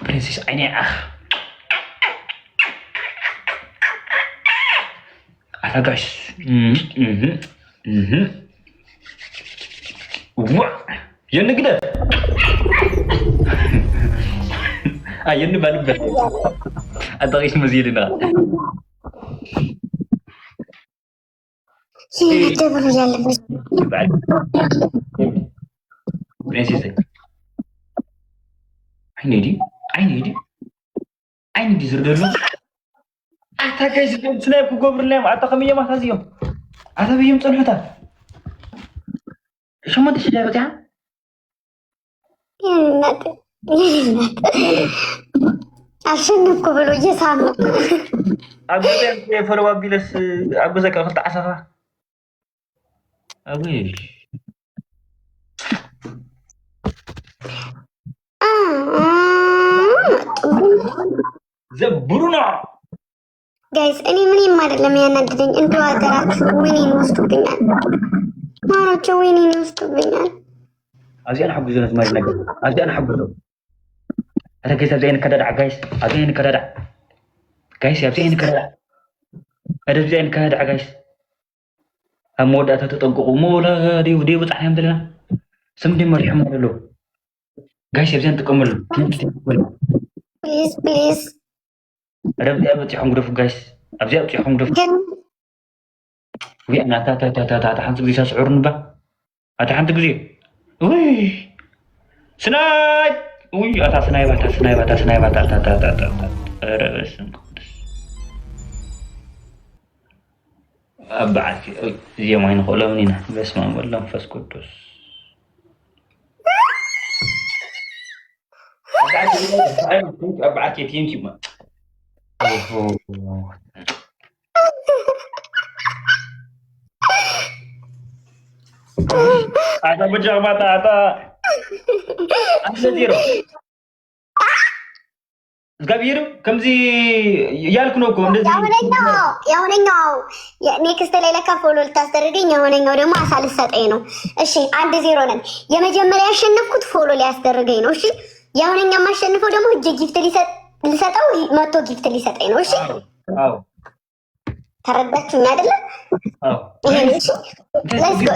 برنسيس عيني أتاقاش يني كده يني بالبس أتاقاش مزيدنا برنسيس عيني دي زردلو أتاقاش سنايب كوكوبر نام أتاقمية ما تازيهم أتابيهم صنحتا شو ما تشجع بتاع عشان كوبر وجه سامو أقول فروا بيلس أقول زك أخذت عصفة أقول زبرونا guys ini meni አይደለም ያናደደኝ እንደው ሀገራችሁ ወይኔን ወስዶብኛል ማሮቹ ወይኔን ወስዶብኛል أزين حب زين زمان نجد أزين حب له أنا كيس أزين كذا جايز أزين كذا جايز أزين كذا أنا زين كذا جايز أمود أتتطبق مولا دي بتعلم دلنا سمدي مريم له جايز أزين تكمل please أنا بدي أبغى تحمل غرف جايز أبغى تحمل غرف ويا أنا تا حنت بيسا شعور نبا أتحنت بزي وي سنايب وي أتا سنايب أبعث زي ما ينقولوا مننا بس ما نقول لهم فاس قدوس أبعث يتيم كيما ada bejang mata ada zero ጋቢሩ ከምዚ ያልኩ ነው እኮ እንደዚህ ያውነኛው ኔክስት ላይ ለካ ፎሎ ልታስደርገኝ ያውነኛው ደግሞ አሳልሰጠኝ ነው እሺ 1-0 ነን የመጀመሪያ ያሸነፍኩት ፎሎ ሊያስደርገኝ ነው እሺ ያውነኛው ማሸነፈው ደግሞ እጅ ጊፍት ሊሰጠው መቶ ጊፍት ሊሰጠኝ ነው እሺ አዎ ተረዳችሁኝ አይደለ አዎ እሺ let's go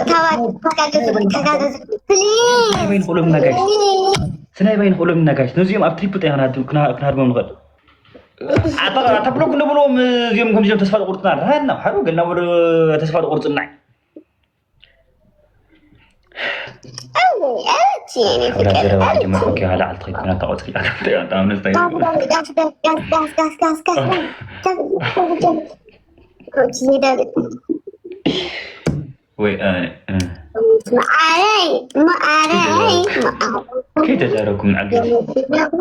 ተጋገዙ please سنايبين قولوا من نجاش نزيم أبتريبل تيانا كنا هربنا من غد أتبلو كنا بلو زيم كم زيم تسفاد قرطنا هنا حلو قلنا بلو تسفاد قرطنا يعني ولا زيرو واحد ما فوق على الطريق كنا تقعد في الأرض تام نستعين وي ما علي كيف تجاركم من عقل؟ كيف تجاركم؟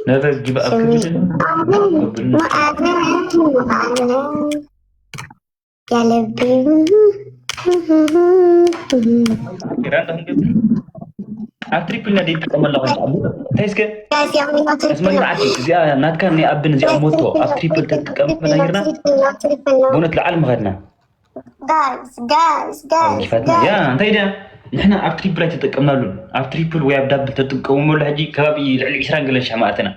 نذا تجيب أكل ما علي يا لبي كيران ده هنجيب أتريبل نادي كمان لغة أبو تيسك اسمعني معك زي ناتكرني أبن زي موتو أتريبل تتكلم من غيرنا بونت العالم غيرنا جايز يا انت اذا نحن أتريبل تتكلمنا لون أتريبل ويا دبل تتكلم ولا حاجي كابي العشرين قلنا شمعتنا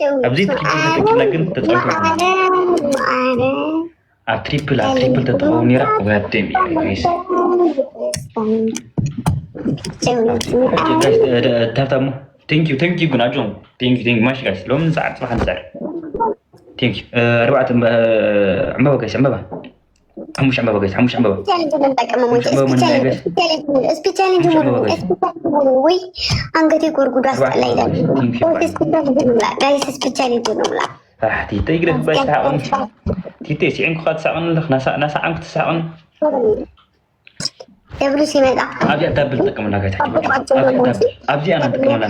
أبزي تتكلم لكن تتكلم أتريبل تتكلم نيرا وهاتم يا تفهموا ثانك يو كنا جون ثانك يو ماشي جايز لو من ساعة صباح نسار ثانك يو ربعة عمبا جايز عمبا حموش عمبا جايز حموش عمبا اسبي تشالنج وي انغتي غورغودا استلايدا جايز اسبي تشالنج ولا تيتا يقرأ باي ساعة تيتا سيعين كخات ساعة لخ ناسا عنك تساعة دبلو سيمدا أبي أتابل تكمل لك أبي أنا تكمل لك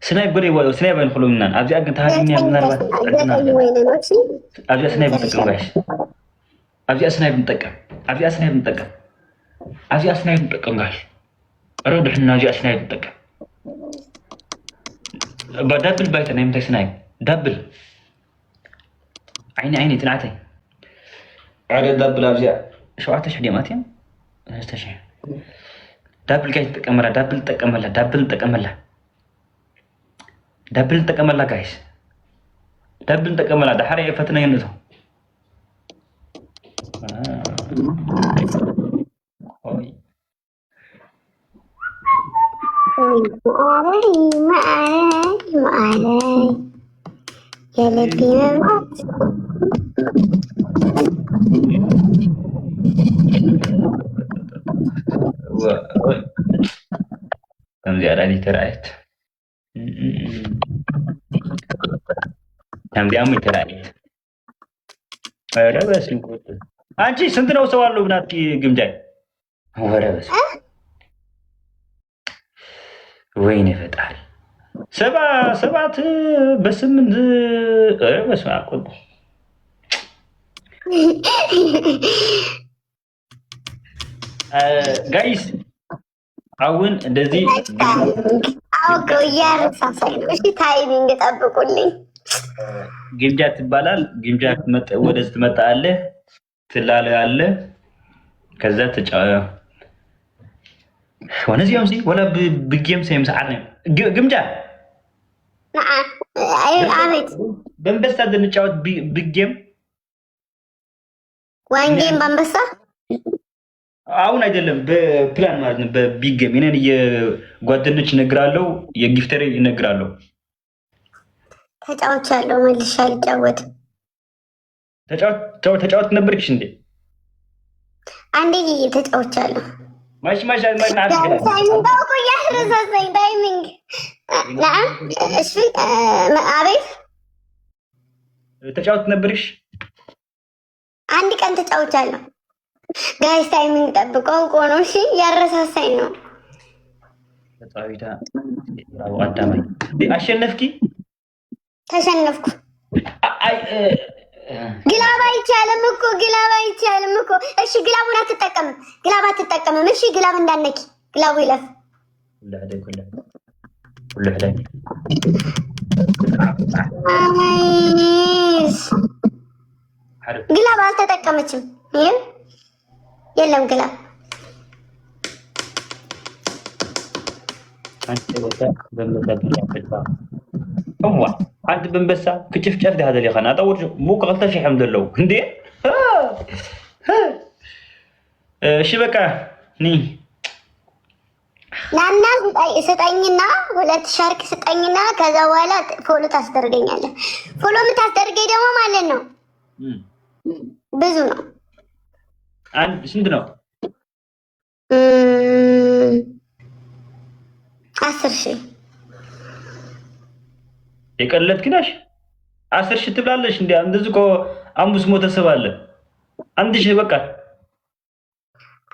سنايب قولي ولا سنايب ينخلو منان أبي أجن تهاجمني من النار أبي سنايب نتكلم باش أبي سنايب نتكلم باش رودح الناجي سنايب نتكلم بدبل بيت أنا يمتى سنايب دبل عيني تنعتي عاد دبل أبي شو عتش حديماتين استشعر ዳብል ጋይስ ተጠቀመላ ዳብል ተጠቀመላ ጋይስ ዳብል ተጠቀመላ ዳሕሪ ፈተና ይነቶ ማአለይ የልቤ መብራት ከምዚ አዳኒ ተራእየት ከምዚያም ተራእየት ኧረ በስመ አብ አንቺ ስንት ነው ሰው አለው ብናት ግምጃይ ኧረ በስመ አብ ወይኔ ፈጣሪ ሰባት በስምንት ኧረ በስመ አብ ጋይስ አሁን እንደዚህ አውቀው እያረሳሳይ ነው። እሺ ታይሚንግ ጠብቁልኝ። ግምጃ ትባላል። ግምጃ ወደዚህ ትመጣለህ፣ ትላለህ፣ ከዛ ወነዚህ ያምሲ ወላ ብጌም ሰይም ሰዓት ነው ግምጃ አቤት በንበሳ እንጫወት ብጌም ዋንጌም በንበሳ አሁን አይደለም በፕላን ማለት ነው። በቢግ ጌም እኔን የጓደኞች እነግራለሁ፣ የጊፍተር እነግራለሁ። ተጫውቻለሁ፣ መልሼ አልጫወትም። ተጫወት ነበርክሽ እንዴ? አንዴ ተጫውቻለሁ። ማሽ ታይሚንግ ታውቆ ያረሳሳኝ ታይሚንግ ነዓም። እሺ አቤት ተጫወት ነበርሽ? አንድ ቀን ተጫውቻለሁ። ጋይስ ታይሚንግ ጠብቀው ቆኖ እሺ፣ ያረሳሳኝ ነው። ተጫዊታ አዳማይ አሸነፍኪ? ተሸነፍኩ። ግላብ አይቻልም እኮ እሺ፣ ግላቡን አትጠቀምም፣ ግላብ አትጠቀምም። እሺ ግላብ እንዳነኪ፣ ግላቡ ይለፍ። ግላብ አልተጠቀመችም። ይሄ የለም ግላብ አንተ በንበሳ ክጭፍጨፍ ዳ ዘለ ኸና ጠውር ሙቅ 2000 ዘለው እንዴ እሺ በቃ ኒ ናና ስጠኝና 2 ሻርክ ስጠኝና ከዛ በኋላ ፎሎ ታስደርገኛለህ። ፎሎ የምታስደርገኝ ደግሞ ማለት ነው ብዙ ነው። አንድ ስንት ነው? 10,000 የቀለድክ ነሽ። 10,000 ትብላለሽ እንዴ? እንደዚህ እኮ 500 ሰው አለ። 1,000 በቃ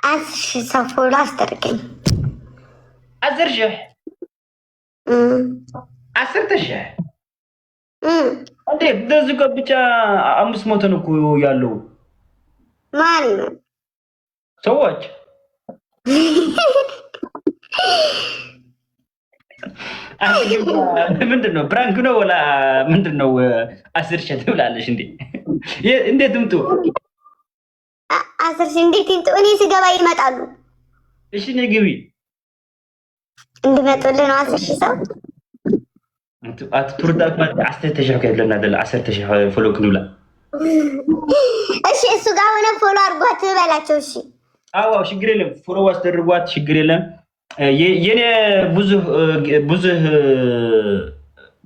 10,000 ሰው ፎሎ አስደርገኝ። 10,000 10,000 እንዴ? እንደዚህ እኮ ብቻ 500 ነው እኮ ያለው ማን ነው ሰዎች ምንድን ነው ፕራንክ ነው ወላ ምንድን ነው? 10,000 ትብላለሽ እንዴ? እንዴት ትምጡ? 10,000 እንዴት ትምጡ? እኔ ስገባ ይመጣሉ። እሺ ነይ ግቢ። እንድመጡልህ ነው 10,000 ሰው አትቱርዳት ማለት 10,000 ከለና አይደል? 10,000 ፎሎ ክንብላ። እሺ እሱ ጋር ሆነ ፎሎ አድርጓት በላቸው። እሺ አዎ ችግር የለም። ፎሎ አስደርጓት ችግር የለም። የኔ ብዙ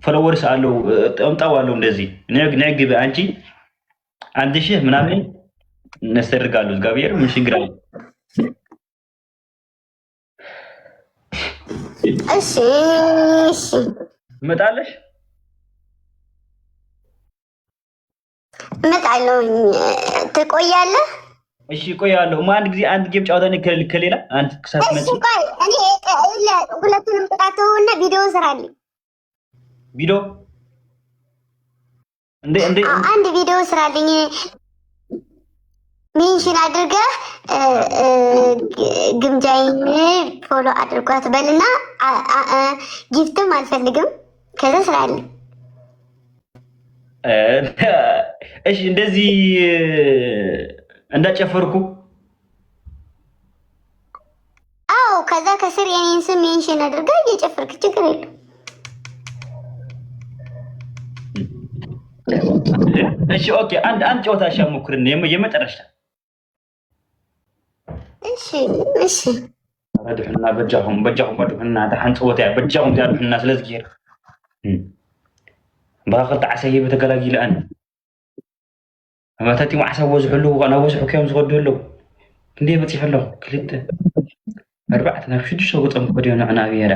ፎሎወርስ አለው ጠምጣው አለው እንደዚህ ነይ ግቢ አንቺ 1,000 ምናምን እናስደርጋለሁ። እግዚአብሔር ምን ችግር አለ? እሺ እመጣለሽ? እመጣለሁ። ትቆያለህ? እሺ እቆያለሁ። አንድ ጊዜ አንድ ጌም ጫወታ ከሌላ አንድ ክሳት መጪ እኔ ሁለቱንም ጥቃተውና ቪዲዮ ስራልኝ። ቪዲዮ እንዴ አንድ ቪዲዮ ስራልኝ። ሜንሽን አድርገህ ግምጃይን ፎሎ አድርጓት በልና ጊፍትም አልፈልግም። ከዛ ስራልኝ። እሺ እንደዚህ እንዳጨፈርኩ አዎ ከዛ ከስር የኔን ስም ሜንሽን አድርጋ እየጨፈርክ ችግር የለም። እሺ ኦኬ፣ አንድ ጨዋታ ሞክርን የመጨረሻ። እሺ እሺ ረድሕና በጃኹም ረድሕና ተሓን ፀወታ በጃኹም ዚያድሕና ስለዚ ገይር ባኽልቲ ዓሰየ በተገላጊልአን ኣማታቲ ዓሳ ወዝሕሉ ናብ ወዝሑ ከዮም ዝኸዱ ኣለዉ ክንደይ በፂሕ ኣለኹ 2 4 ናብ 6 ገፆም ከድዮም ንዕና ብሄዳ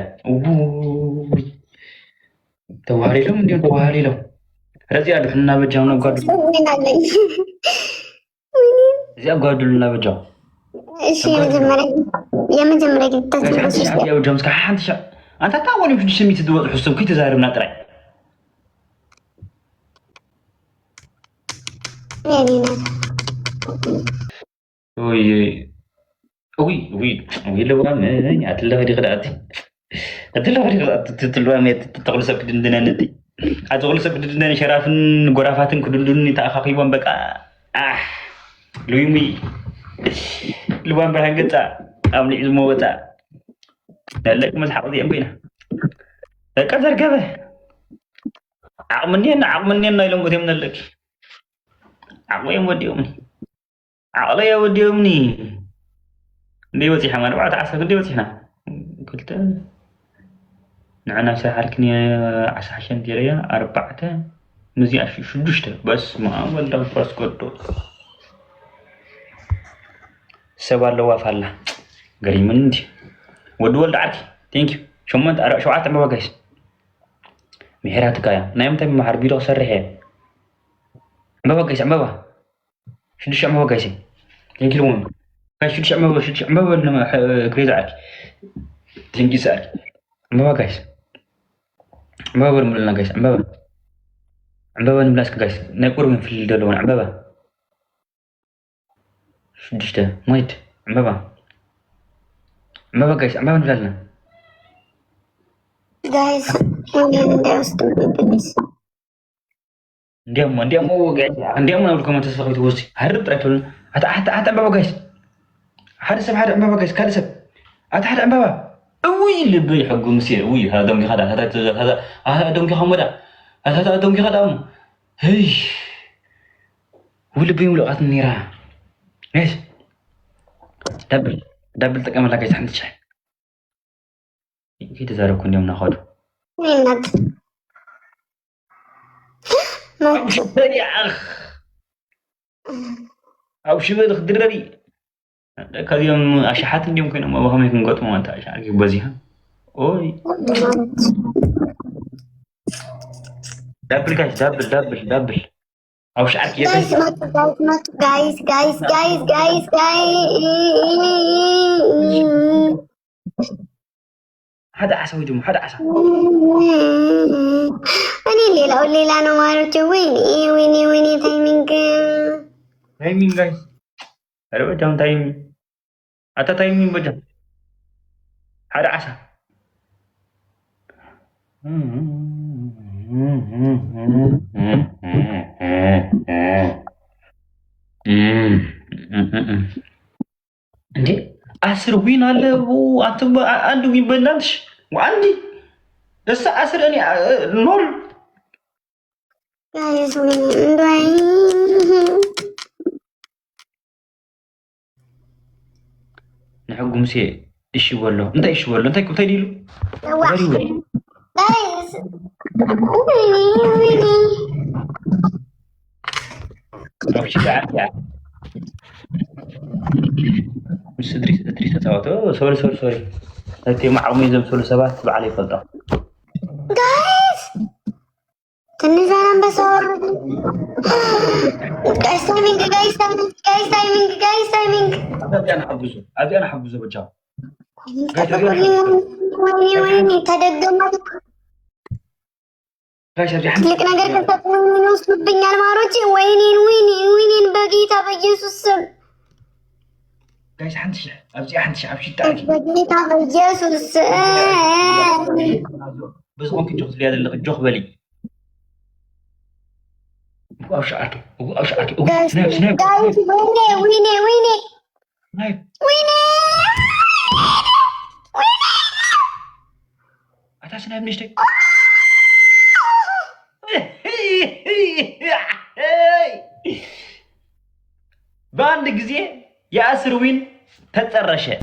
ተዋህሊሎም እንዲኦም ተዋህሊሎም ረዚያ ድሕና በጃው ነው ጓዱ እዚያ ጓዱልና በጃው እሺ የመጀመሪያ ግን ተዝብስ ያው ጀምስ ከሓንት ሻ አንተ ታወኒ ፍድሽ ስሚት ድወጥ ሕሱም ኩይ ተዛርብና ጥራይ لوام أتلقى دي خدعتي تلوام تغلسك دندنانتي أتغلسك دندنان شرافن غرافاتن كدلدن تأخاقيبان بقى لويمي لوام برهنجتا أملي إزمو وتا لك مزحق دي أمبينا لك أزر كذا عقمنين نايلون قدي من لك عقمين ودي أمني عقلي ودي أمني دي وتيحة ما نبعت عسى دي وتيحنا قلت نعنا سحركني عسى عشان ديريا 4 مزي 6 بس ما ولد فرس قدو سبا لو وافلا غري من انت ولد عادي ثانك يو شمنت شوعات ما بقاش مهرات كايا نايم تم محربي لو سرحه ما بقاش ما بقى شدش ما بقاش ثانك يو شو عمبا لما كريز عادي تنجي ساري عمبا جايز عمبا برملنا جايز عمبا نملاسك جايز نقور من في الدلون عمبا شو دشتا مايت عمبا جايز عمبا نملاسنا جايز ndiamo جايز ndiamo نقولكم تسفقي توزي هرب تريتون حتى عمبا جايز حد سب حد أمبابا كيس كذا سب حد أمبابا وي اللي بيحقوا مسير وي هذا دمك هذا دمك خمدا هذا دمك خدام هي واللي بيملوا قط النيرة ايش دبل تكمل لك يسحن تشح كي تزارب كل يوم ناخذ وينك ما يا اخ او شو بدك تدرري كذيهم أشحات اليوم كانوا ما بهم يكون قط ما أنتاج عارف بزيها أوي دبل أو شعرك يا guys هذا عسى وجمه هذا عسى أنا الليلة أنا ما أعرف ويني تايمينج guys أنا بجام تايمينج أتا تايمين بجام هذا عسى እንዴ 10 ዊን አለ አንድ ዊን በእናትሽ አንዲ ደስ 10 እኔ ኖል ጋይስ ዊን نحقهم سي ايش يقولوا انت ايش يقولوا انت كنت تديلو جايز ويني ماشي تعال مش ادري تتاوتو سوري انت معلومه زم سولو سبات بعلي فلطه جايز تنزل بس جايز تايمينج ابي انا حبزه بجاو ويني تدقمت ትልቅ ነገር ከፈጥነው የሚወስዱብኛል ማሮቼ ወይኔን በጌታ በኢየሱስ ስም ጋይስ አንቺ አብሽ ታቂ በጌታ በኢየሱስ بزغون كي جوخ ليا دلق جوخ بالي وقاو شعرتو سناب ويني سنة بنشتي باند جزية يا أسروين تترشة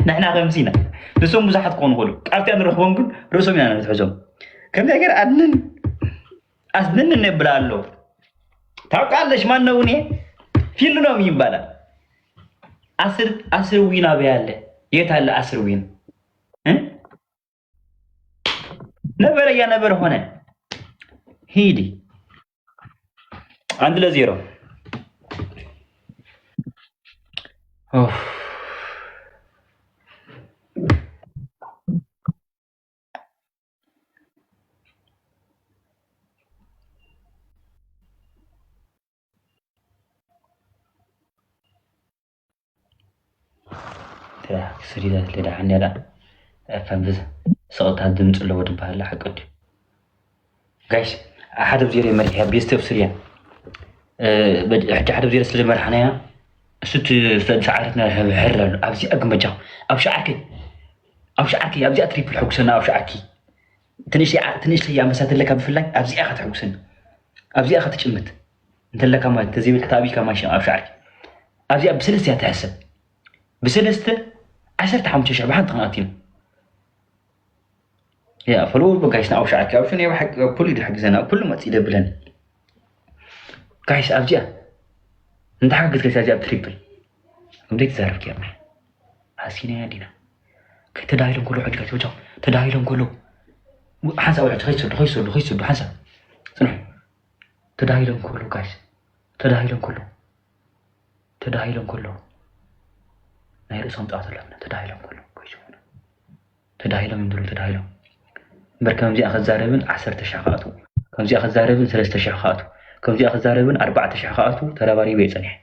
نحن خمسين نسوم مزحت قنقلو عرفتي أنا روح بنقول رسوم أنا نتحزم كم تأكل أدنن نبلالو ታውቃለሽ ማን ነው እኔ ፊልም ነው የሚባለው 10 ዊና በያለ የት አለ 10 ዊን ነበር ያ ነበር ሆነ ሂዲ 1-0 ኦፍ سريدة لدا حني لا فهم بس صوت هدم تلو ودم بهلا حقد جايش أحد بزيري مريح بيستوب سريان حتى أحد بزيري سلم مرحنايا ست ساعتنا هرّا أبزي أقم بجاو أو شعكي أبزي أتريب الحكسنا أو شعكي تنيش لي مسات لك بفلك أبزي أخذ حكسنا أبزي أخذ تجمد أنت لك ما تزيد كتابي كمان شيء أو شعكي أبزي بسلس يتحسب بسلسته 10 حمشة شعبان تقناتين يا فلو بقايسنا أو شعكي أو شنو يحق كل يد حق زنا كل ما تيجي بلن قايس أرجع أنت حقك تساجع تريبل بدك تعرف كيف حسينا يا دينا كتدايلهم كله حاجة كتوجه تدايلهم كله حنسا ولا خيسود حنسا سمع تدايلهم كله قايس تدايلهم كله ناير صوت أطلعنا تدايلهم كله كويسون تدايلهم يمدلوا تدايلهم بركم زي أخذ زاربن 10 شحقاتو كم زي أخذ زاربن 3 شحقاتو كم زي أخذ زاربن 4 شحقاتو ترى باري بيتني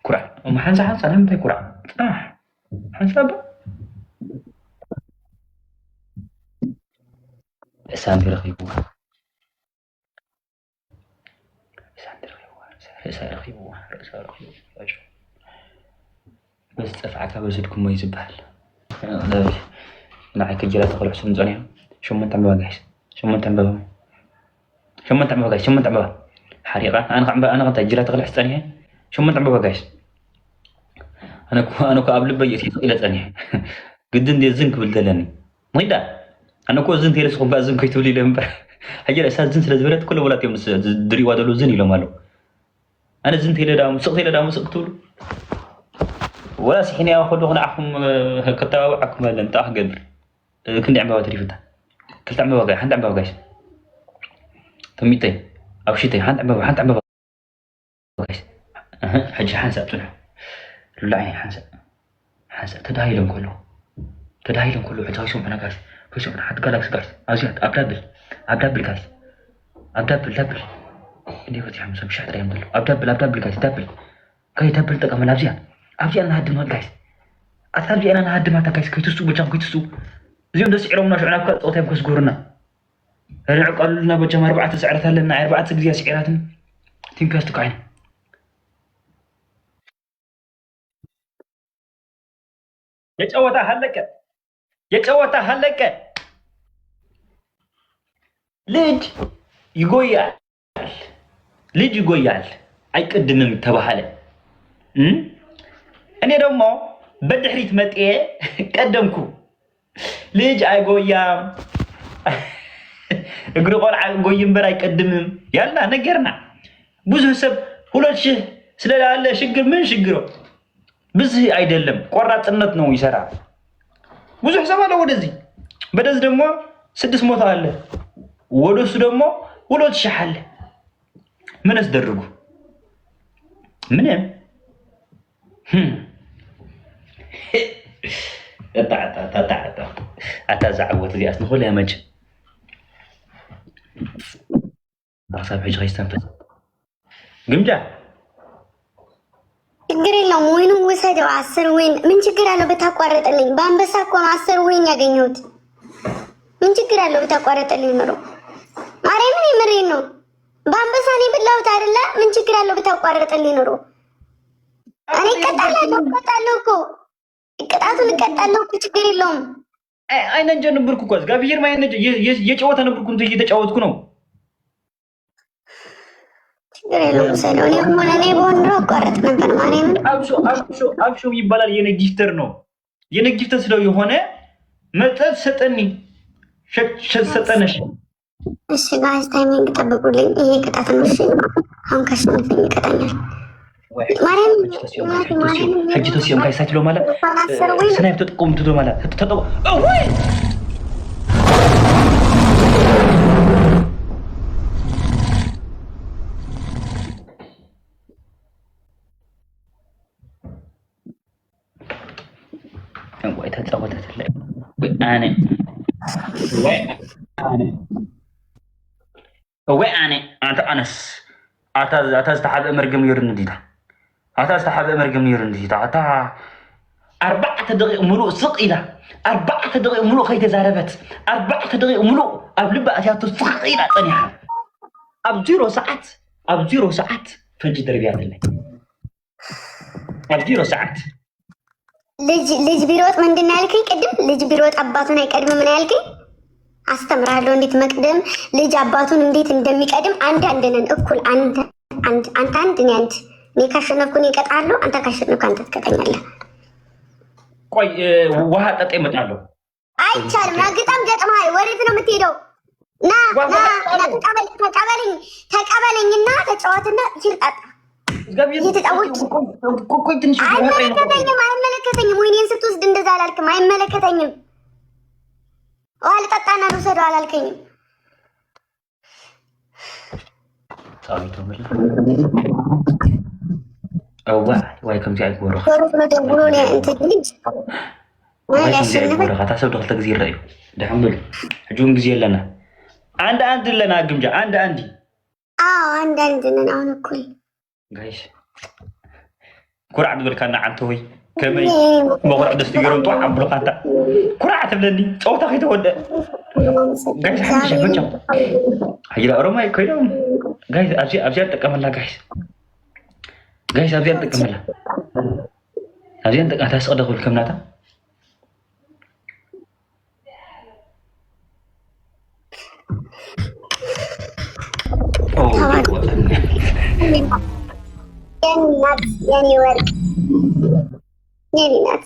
كرة وما حنسا لهم بي كرة حنسا با سامي رخيبوها بس تفعك بزدكم ما يزبال نعيك الجلات تقول حسن زونيهم شو من تعملوا جايز شو من تعملوا حريقة أنا قلت الجلات تقول حسن زونيهم شو من تعملوا جايز أنا كقبل بيجي إلى زونيه قدن دي زنك بالدلني ميدا أنا كو زنت يلسخون بقى زنك يتولي لهم هجر أساس زنت لزبرت كل ولات يوم دري وادلو زني لو مالو أنا زنت إلى دام سقطول ولا سحيني أخذ هنا عفهم كتاو عكم هذا أنت قبل كنت عم بواتري فتا كنت عم بوجاي حد عم بوجايش تميتين أو شيء حد عم بوجايش حج حنسة تنح لا حنسة تدايلهم كله حجايشهم أنا قاس فيشهم أنا حد قالك سكاس أزيد أبدابل قاس أبدابل إني قلت يا حمزة مش حد ريم دلو أبدابل قاس دبل تقام الأبزيان أبزي أنا هدم هاد جايز أتابزي أنا هدم هاد جايز كيتسو بجام كيتسو زيون دس عيرهم نشعنا بكات أوتهم كسجورنا رجع قالوا لنا بجام 4 سعرات لنا 4 جزية سعرات تنكستو كاين يتشوتا هلك ليج يقويال أيقدمم تبهله እኔ ደግሞ በድሕሪት መጥዬ ቀደምኩ ልጅ አይጎያም እግሩ ቆልዓ ጎይም በር አይቀድምም ያላ ነገርና ብዙ ሰብ 2000 ስለላለ ሽግር ምን ሽግሮ ብዙ አይደለም ቆራጥነት ነው ይሰራ ብዙ ሰብ አለ ወደዚህ በደዝ ደግሞ 600 አለ ወደሱ ደግሞ 2000 አለ ምን አስደርጉ ምንም أتزعوت لي أصلا خليها مج بحسب حج غيستنفذ قمجة ችግር የለውም ወይኑ ወሰደው 10 ወይን ምን ችግር አለው በታቋረጠልኝ በአንበሳ እኮ 10 ወይን ያገኘሁት ምን ችግር አለው በታቋረጠልኝ ነው ማርያምን የምሬን ነው በአንበሳ ነው ብላውት አይደለ ምን ችግር አለው በታቋረጠልኝ ነው እኔ እቀጣለሁ እኮ ቅጣቱን እቀጣለሁ እኮ ችግር የለውም። አይነን ጀንብርኩ እኮ ጋብየር ማይነን የጨዋታ ነበርኩ እንት እየተጫወትኩ ነው። ችግር የለውም። ሰለው እኔ በሆን ኖሮ አቋረጥ ነበር ማለት ነው። አብሾ ይባላል። የኔ ጊፍተር ነው። የኔ ጊፍተር ስለው የሆነ መጠጥ ሰጠኒ ሰጠነሽ። እሺ ጋይስ ታይሚንግ ጠብቁልኝ። ይሄ ቅጣት ነው። እሺ አሁን ካሸነፈኝ ይቀጣኛል። ማርያም حجته سيوم كاي ساتلو مالا سنايب تقوم تدو مالا تطو اوي وي تتصوتت لي انا انت انس اتستحب مرقم يرن ديدا استحب مرقم يرن ديدا اتا 4 دقائق ملوء سق إلى 4 دقائق ملوء خيت زاربت 4 دقائق ملوء قبل بقى يا تسق إلى طنيحة اب 0 ساعات فنجي دربيات الله اب 0 ساعات ልጅ ቢሮጥ ምንድን ነው ያልከኝ? ቅድም ልጅ ቢሮጥ አባቱን አይቀድም ምን ያልከኝ? አስተምራለሁ እንዴት መቅደም ልጅ አባቱን እንዴት እንደሚቀድም አንድ ነን እኩል አንድ እኔ አንድ እኔ ካሸነፍኩ እኔ እቀጣለሁ፣ አንተ ካሸነፍኩ አንተ ትቀጣኛለህ። ቆይ ውሃ ጠጣ እመጣለሁ። አይቻልም። ናግጣም ገጥመሃል። ወዴት ነው የምትሄደው? ና ተቀበለኝና ተጫወትና ይልጣጣ አይመለከተኝም። ወይኔን ስትወስድ እንደዛ አላልክም። አይመለከተኝም። ውሃ ልጠጣና ልውሰደው አላልከኝም። ዋይ ከምዚ አይጎረ ታሰብ ደክልተ ግዜ ይረአዩ ድሕምብል ሕጂውን ግዜ ኣለና አንድ ኣለና ግምጃ አንድ አንድ ነን አሁን እኩል ጋይስ ኩርዕ ድብልካና ዓንተ ወይ ከመይ መቁርዕ ደስ ትገይሮም ጥዋዕ ኣንብሎካ እንታ ኩርዕ ትብለኒ ፀወታ ከይተወድእ ጋይስ ሓድሽ መጫ ሓይላ ኦሮማይ ኮይዶም ጋይስ ኣብዚኣ ትጥቀመላ ጋይስ ኣብዚኣ ትጥቀመላ ኣብዚኣ ንጠቃ ታስቀደ ክብል ከምናታ የኔ ወርቅ የኔ ናት።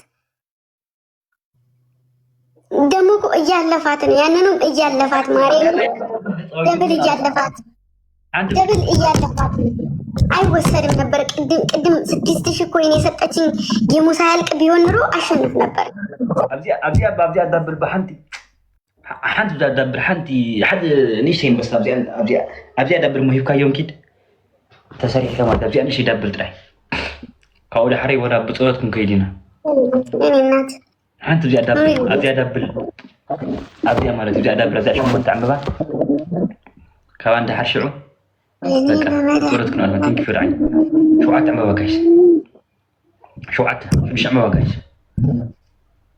ደግሞ እኮ እያለፋት ነው። ያንንም እያለፋት ማርያም ደብል እያለፋት አይወሰድም ነበር። ቅድም 6000 እኮ የኔ የሰጠችኝ ጌሙ ሳያልቅ ቢሆን ኑሮ አሸንፍ ነበር። ኣብዚኣ ዳብል በሓንቲ ሓንቲ ዳብል ሓንቲ ሓደ ንእሽተይን በስ ኣብዚኣ ዳብል ሙሂብካዮም ኪድ ተሰሪሕ ከማለት ኣብዚኣ ንእሽተይ ዳብል ጥራይ ካብኡ ዳሕረይ ወዳ ብፅበት ክንከይድ ኢና እናት ሓንቲ ኣብዚኣ ዳብል ኣብዚኣ ማለት ኣብዚኣ ዳብል ኣብዚኣ 8 ዕምበባ ካብኣ እንዳሓር ሽዑ ፅረት ክንኣልማ ቴንኪ ፍርዓይ 7 ዕምበባ ጋይስ 7 ዕምበባ ጋይስ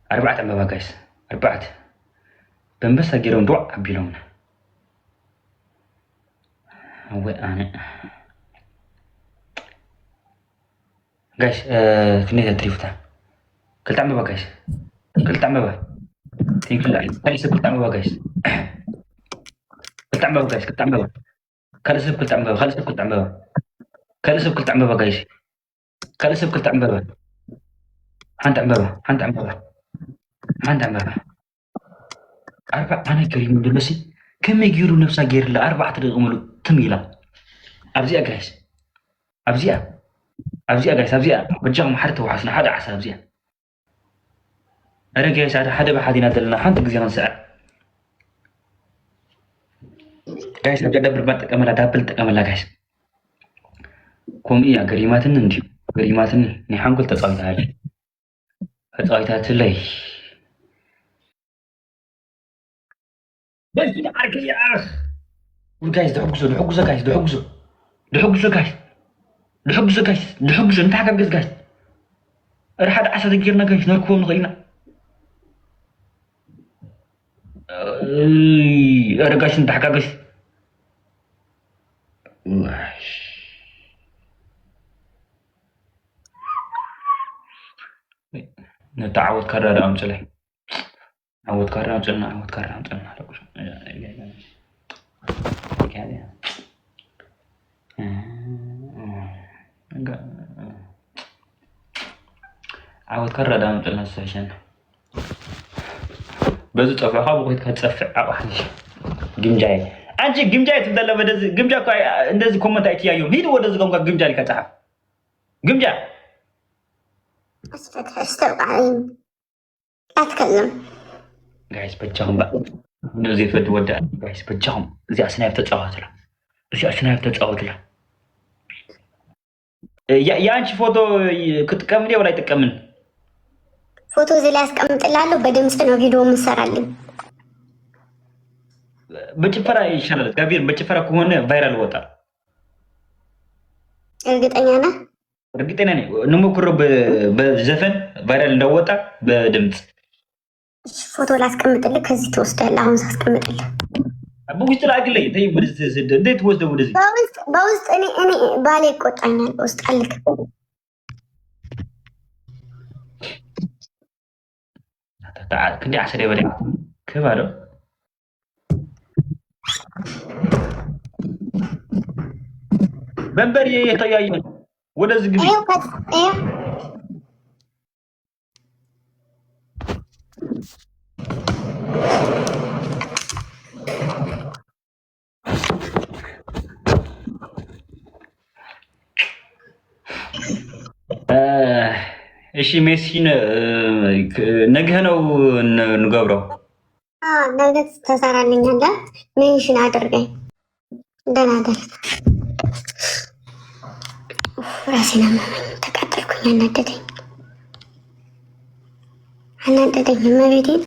4 ዕምበባ ጋይስ 4 በንበሳ ገይሮም ድዋዕ ኣቢሎምና ወይ ኣነ ጋይስ ክንደይ ትሪፉታ 2 ዕምበባ ጋይስ 2 ዕምበባ ቴንኪ ላዕሊ ካልእ ሰብ 2 ዕምበባ ጋይስ 2 ዕምበባ ጋይስ 2 ዕምበባ ካልእ ሰብ 2 ዕምበባ ካልእ ሰብ 2 ዕምበባ ካልእ ሰብ 2 ዕምበባ ጋይስ ካልእ ሰብ 2 ዕምበባ ሓንቲ ዕምበባ 4 ገሪሙ ደሎሲ ከመይ ገይሩ ነፍሳ ገይርላ 4 ደቂቕ ሙሉእ ትም ኢላ ኣብዚኣ ጋይስ ኣብዚኣ በጃኹም ሓደ ተዋሓስና ሓደ ዓሳ ኣብዚኣ ኣረ ጋይስ ሓደ ባሓዲና ዘለና ሓንቲ ግዜ ክንስዕር ጋይስ ኣብዚኣ ዳብል ጠቀመላ ጋይስ ከምኡ እያ ገሪማትኒ እንዲሁ ገሪማትኒ ናይ ሓንጎል ተፃዊታትለይ ጋይስ ድሕጉዞ እንታይ ሓጋገዝ ጋይስ እረ ሓደ ዓሳ ተጌርና ጋይስ ነርክቦም ንኽእል ኢና እረ ጋይስ እንታይ ሓጋገዝ نتعود كرر أمثلة عود كرر أمثلة عود كرر أمثلة عود كرر أمثلة عشان بس تصفحها بقيت كتصفح أوحش جمجاي أنت جمجاي تبدأ بدز جمجا كاي ندز كومنت أيتيا يوم هيدو ودز كومنت جمجا لك تعرف جمجا استوعب أتكلم جايز بتجاهم بقى نزيد فد ودا جايز بتجاهم زي أسناف تتعاود له زي أسناف تتعاود له يا أنت فوتو كتكمل ولا يتكمل فوتو زي لاس كم تلالو بدم سنو فيديو مسرالي بتفرع يشارل كبير بتفرع كونه فايرال وطا እርግጠኛ ነህ? እርግጠኛ ነኝ እንሞክረው በዘፈን ቫይራል እንደወጣ በድምጽ ፎቶ ላስቀምጥልህ ከዚህ ትወስዳለህ አሁን ሳስቀምጥልህ በውስጥ ላግልኝ ተይ እንዴት ወስደው ወደዚህ በውስጥ እኔ ባሌ ይቆጣኛል በውስጥ አልክ تعال كنت عسل يا ولد كيف هذا منبر يتياين ولا زقبي ايوه እሺ ሜሲን ነገ ነው እንገብረው ነገ ተሰራልኛለህ ሜንሽን አድርገኝ ደህና ደር ራሴን አመመኝ ተቃጠልኩኝ አናደደኝ መቤቴን